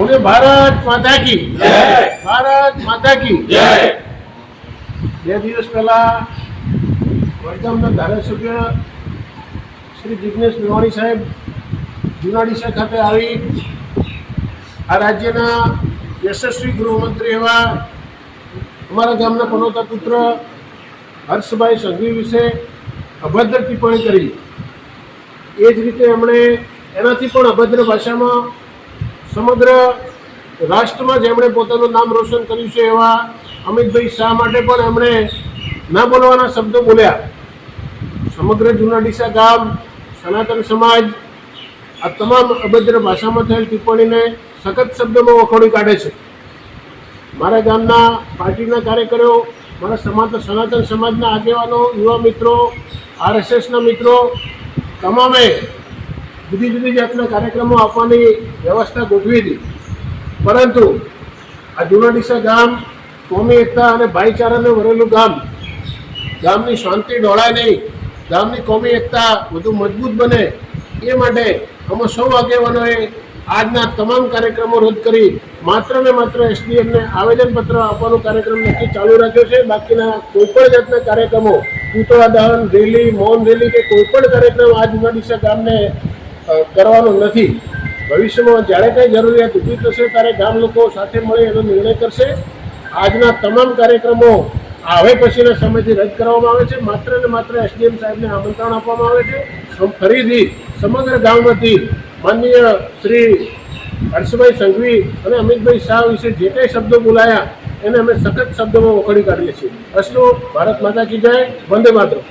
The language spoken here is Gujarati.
बोले भारत माता की जय, भारत माता की जय। બે દિવસ પહેલા વડગામના ધારાસભ્ય શ્રી જિગ્નેશ મેવાણી સાહેબ જુનાડીસા ખાતે આવી આ રાજ્યના યશસ્વી ગૃહમંત્રી એવા અમારા ગામના પનોતા પુત્ર હર્ષભાઈ સંઘવી વિશે અભદ્ર ટિપ્પણી કરી। એ જ રીતે એમણે એનાથી પણ અભદ્ર ભાષામાં સમગ્ર રાષ્ટ્રમાં જેમણે પોતાનું નામ રોશન કર્યું છે એવા અમિતભાઈ શાહ માટે પણ એમણે ના બોલવાના શબ્દો બોલ્યા। સમગ્ર જુનાડીસા ગામ, સનાતન સમાજ આ તમામ અભદ્ર ભાષામાં થયેલ ટિપ્પણીને સખત શબ્દોમાં વખોડી કાઢે છે। મારા ગામના પાર્ટીના કાર્યકરો, મારા સનાતન સમાજના આગેવાનો, યુવા મિત્રો, RSSના મિત્રો તમામે જુદી જુદી જાતના કાર્યક્રમો આપવાની વ્યવસ્થા ગોઠવી હતી, પરંતુ આ જુનાડીસા ગામ કોમી એકતા અને ભાઈચારાને ભરેલું ગામ, ગામની શાંતિ ઢોળાય નહીં, ગામની કોમી એકતા વધુ મજબૂત બને એ માટે અમે સૌ આગેવાનોએ આજના તમામ કાર્યક્રમો રદ કરી માત્ર ને માત્ર SDMને આવેદનપત્ર આપવાનો કાર્યક્રમ નક્કી ચાલુ રાખ્યો છે। બાકીના કોઈપણ જાતના કાર્યક્રમો, પૂતળા દહન, રેલી, મૌન રેલી કે કોઈપણ કાર્યક્રમ આ જુનાડીસા ગામને કરવાનો નથી। ભવિષ્યમાં જ્યારે કંઈ જરૂરિયાત ઊભી થશે ત્યારે ગામ લોકો સાથે મળી એનો નિર્ણય કરશે। આજના તમામ કાર્યક્રમો હવે પછીના સમયથી રદ કરવામાં આવે છે। માત્ર ને માત્ર SDM સાહેબને આમંત્રણ આપવામાં આવે છે। ફરીથી સમગ્ર ગામમાંથી માનનીય શ્રી હર્ષભાઈ સંઘવી અને અમિતભાઈ શાહ વિશે જે કંઈ શબ્દો બોલાયા એને અમે સખત શબ્દોમાં વખોડી કાઢીએ છીએ। અસ્તુ ભારત માતા કી જય, વંદે માતરમ।